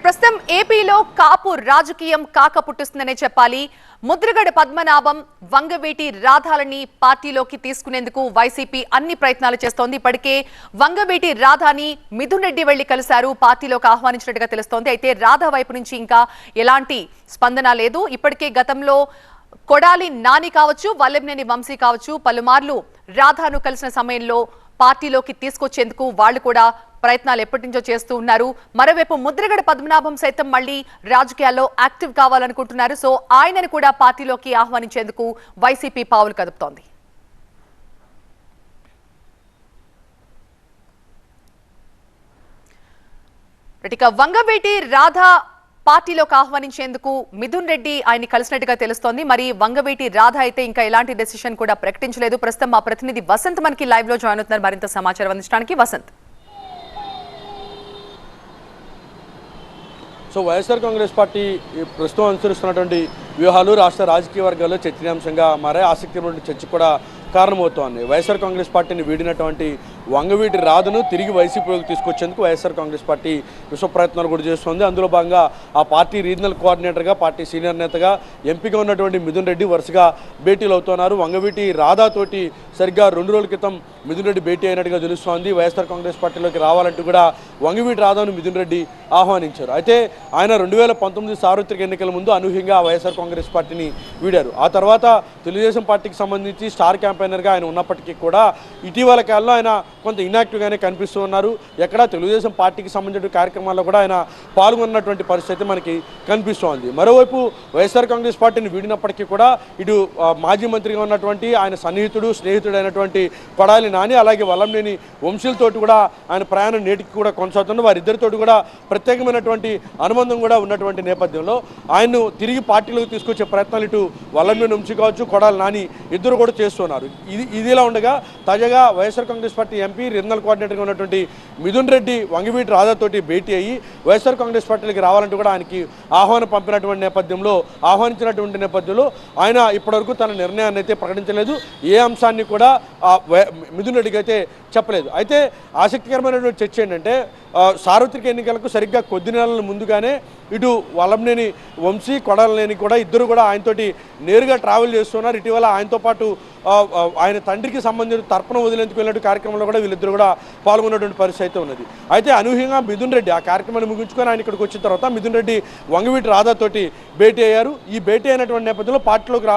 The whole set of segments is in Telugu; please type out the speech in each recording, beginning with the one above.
ప్రస్తుతం ఏపీలో కాపు రాజకీయం కాకపుట్టిస్తుందనే చెప్పాలి. ముద్రగడ పద్మనాభం, వంగవీటి రాధాలని పార్టీలోకి తీసుకునేందుకు వైసీపీ అన్ని ప్రయత్నాలు చేస్తోంది. ఇప్పటికే వంగవీటి రాధాని మిథున్ రెడ్డి వెళ్లి కలిశారు, పార్టీలోకి ఆహ్వానించినట్టుగా తెలుస్తోంది. అయితే రాధా వైపు నుంచి ఇంకా ఎలాంటి స్పందన లేదు. ఇప్పటికే గతంలో కొడాలి నాని కావచ్చు, వల్లెంనేని వంశీ కావచ్చు పలుమార్లు రాధాను కలిసిన సమయంలో పార్టీలోకి తీసుకొచ్చేందుకు వాళ్ళు కూడా ప్రయత్నాలు ఎప్పటి నుంచో చేస్తూ ఉన్నారు. మరోవైపు ముద్రగడ పద్మనాభం సైతం మళ్లీ రాజకీయాల్లో యాక్టివ్ కావాలనుకుంటున్నారు. సో ఆయనను కూడా పార్టీలోకి ఆహ్వానించేందుకు వైసీపీ పావులు కదుపుతోంది. ఇక వంగవీటి రాధా పార్టీలోకి ఆహ్వానించేందుకు మిథున్ రెడ్డి ఆయన కలిసినట్టుగా తెలుస్తోంది. మరి వంగవీటి రాధ అయితే ఇంకా ఎలాంటి డెసిషన్ కూడా ప్రకటించలేదు. ప్రస్తుతం మా ప్రతినిధి వసంత్ మనకి లైవ్ లో జాయిన్ అవుతున్నారు మరింత సమాచారం అందించడానికి. Vasant, so YSR Congress party ప్రస్తుతం అనుసరిస్తున్నటువంటి వ్యూహాలు రాష్ట్ర రాజకీయ వర్గాల్లో చర్చనీయాంశంగా మారే ఆసక్తికరమైన చర్చ కూడా కారణమవుతోంది. వైఎస్ఆర్ కాంగ్రెస్ పార్టీని వీడినటువంటి వంగవీటి రాధను తిరిగి వైసీపీలోకి తీసుకొచ్చేందుకు వైఎస్ఆర్ కాంగ్రెస్ పార్టీ విశ్వ ప్రయత్నాలు కూడా చేస్తోంది. అందులో భాగంగా ఆ పార్టీ రీజనల్ కోఆర్డినేటర్గా, పార్టీ సీనియర్ నేతగా ఎంపిక ఉన్నటువంటి మిథున్ రెడ్డి వరుసగా భేటీలు అవుతున్నారు. వంగవీటి రాధాతోటి సరిగ్గా 2 రోజుల క్రితం మిథున్ రెడ్డి భేటీ అయినట్టుగా తెలుస్తోంది. వైఎస్ఆర్ కాంగ్రెస్ పార్టీలోకి రావాలంటూ కూడా వంగవీటి రాధాను మిథున్ రెడ్డి ఆహ్వానించారు. అయితే ఆయన 2019 సార్వత్రిక ఎన్నికల ముందు అనూహ్యంగా వైఎస్ఆర్ కాంగ్రెస్ పార్టీని వీడారు. ఆ తర్వాత తెలుగుదేశం పార్టీకి సంబంధించి స్టార్ క్యాంపెయినర్గా ఆయన ఉన్నప్పటికీ కూడా ఇటీవల కాలంలో ఆయన కొంత ఇన్యాక్టివ్గానే కనిపిస్తూ ఉన్నారు. ఎక్కడ తెలుగుదేశం పార్టీకి సంబంధించిన కార్యక్రమాల్లో కూడా ఆయన పాల్గొన్నటువంటి పరిస్థితి మనకి కనిపిస్తోంది. మరోవైపు వైఎస్ఆర్ కాంగ్రెస్ పార్టీని వీడినప్పటికీ కూడా ఇటు మాజీ మంత్రిగా ఉన్నటువంటి ఆయన సన్నిహితుడు, స్నేహితుడైనటువంటి కొడాలి నాని, అలాగే వల్లంనేని వంశీలతోటి కూడా ఆయన ప్రయాణం నేటికి కూడా కొనసాగుతుంది. వారిద్దరితోటి కూడా ప్రత్యేకమైనటువంటి అనుబంధం కూడా ఉన్నటువంటి నేపథ్యంలో ఆయన్ను తిరిగి పార్టీలోకి తీసుకొచ్చే ప్రయత్నాలు ఇటు వల్లంనేని వంశీ కావచ్చు, కొడాలి నాని ఇద్దరు కూడా చేస్తున్నారు. ఇదిలా ఉండగా తాజాగా YSR Congress party MP regional కోఆర్డినేటర్గా ఉన్నటువంటి మిథున్ రెడ్డి వంగవీటి రాధాతోటి భేటీ అయ్యి వైఎస్ఆర్ కాంగ్రెస్ పార్టీకి రావాలంటూ కూడా ఆయనకి ఆహ్వానించినటువంటి నేపథ్యంలో ఆయన ఇప్పటివరకు తన నిర్ణయాన్ని అయితే ప్రకటించలేదు. ఏ అంశాన్ని కూడా మిథున్ రెడ్డికి అయితే చెప్పలేదు. అయితే ఆసక్తికరమైనటువంటి చర్చ ఏంటంటే సార్వత్రిక ఎన్నికలకు సరిగ్గా కొద్ది నెలల ముందుగానే ఇటు వల్లంనేని వంశీ, కొడాలి కూడా ఇద్దరు కూడా ఆయనతోటి నేరుగా ట్రావెల్ చేస్తున్నారు. ఇటీవల ఆయనతో పాటు ఆయన తండ్రికి సంబంధించిన తర్పణ వదిలేందుకు వెళ్ళినట్టు కార్యక్రమంలో కూడా వీళ్ళిద్దరు కూడా పాల్గొన్నటువంటి పరిస్థితి అయితే ఉన్నది. అయితే అనూహ్యంగా మిథున్ రెడ్డి ఆ కార్యక్రమాన్ని ముగించుకొని ఆయన ఇక్కడికి వచ్చిన తర్వాత మిథున్ రెడ్డి వంగవీటి రాధాతోటి భేటీ అయ్యారు. ఈ భేటీ అయినటువంటి నేపథ్యంలో పార్టీలోకి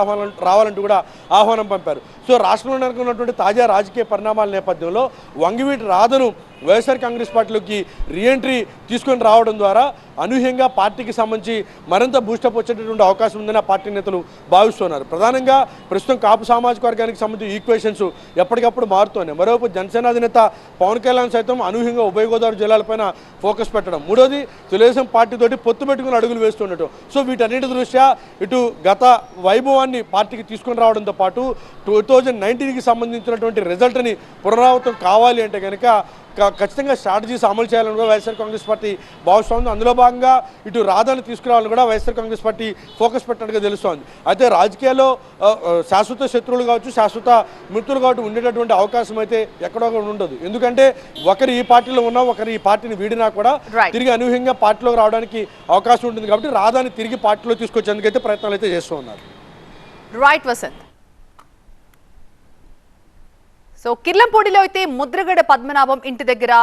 రావాలంటూ కూడా ఆహ్వానం పంపారు. సో రాష్ట్రంలో ఉన్నటువంటి తాజా రాజకీయ పరిణామాల నేపథ్యంలో వంగవీటి రాధను వైఎస్ఆర్ కాంగ్రెస్ పార్టీలోకి రీఎంట్రీ తీసుకొని రావడం ద్వారా అనూహ్యంగా పార్టీకి సంబంధించి మరింత బూస్టప్ వచ్చేటటువంటి అవకాశం ఉందని ఆ పార్టీ నేతలు భావిస్తున్నారు. ప్రధానంగా ప్రస్తుతం కాపు సామాజిక వర్గానికి సంబంధించి ఈక్వేషన్స్ ఎప్పటికప్పుడు మారుతున్నాయి. మరోవైపు జనసేన అధినేత పవన్ కళ్యాణ్ సైతం అనూహ్యంగా ఉభయ గోదావరి జిల్లాలపైన ఫోకస్ పెట్టడం, మూడోది తెలుగుదేశం పార్టీతోటి పొత్తు పెట్టుకుని అడుగులు వేస్తుండటం. సో వీటన్నిటి దృష్ట్యా ఇటు గత వైభవాన్ని పార్టీకి తీసుకొని రావడంతో పాటు 2019కి సంబంధించినటువంటి రిజల్ట్ని పునరావృతం కావాలి అంటే కనుక ఖచ్చితంగా స్ట్రాటజీస్ అమలు చేయాలని కూడా వైఎస్ఆర్ కాంగ్రెస్ పార్టీ భావిస్తోంది. అందులో భాగంగా ఇటు రాధాను తీసుకురావాలని కూడా వైఎస్ఆర్ కాంగ్రెస్ పార్టీ ఫోకస్ పెట్టినట్టుగా తెలుస్తోంది. అయితే రాజకీయాల్లో శాశ్వత శత్రువులు కావచ్చు, శాశ్వత మిత్రులు కావచ్చు ఉండేటటువంటి అవకాశం అయితే ఎక్కడో ఉండదు. ఎందుకంటే ఒకరు ఈ పార్టీలో ఉన్నా, ఒకరు ఈ పార్టీని వీడినా కూడా తిరిగి అనూహ్యంగా పార్టీలోకి రావడానికి అవకాశం ఉంటుంది. కాబట్టి రాధాని తిరిగి పార్టీలో తీసుకొచ్చేందుకు అయితే ప్రయత్నాలు అయితే చేస్తూ ఉన్నారు. రైట్ వసంత్. సో కిర్లంపూడిలో అయితే ముద్రగడ పద్మనాభం ఇంటి దగ్గర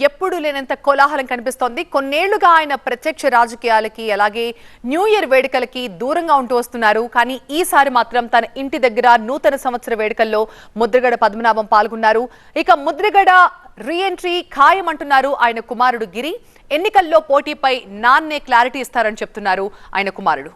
ఎప్పుడు లేనంత కోలాహలం కనిపిస్తోంది. కొన్నేళ్లుగా ఆయన ప్రత్యక్ష రాజకీయాలకి అలాగే న్యూ ఇయర్ వేడుకలకి దూరంగా ఉంటూ వస్తున్నారు. కానీ ఈసారి మాత్రం తన ఇంటి దగ్గర నూతన సంవత్సర వేడుకల్లో ముద్రగడ పద్మనాభం పాల్గొన్నారు. ఇక ముద్రగడ రీఎంట్రీ ఖాయమంటున్నారు ఆయన కుమారుడు గిరి. ఎన్నికల్లో పోటీపై నాన్నే క్లారిటీ ఇస్తారని చెప్తున్నారు ఆయన కుమారుడు.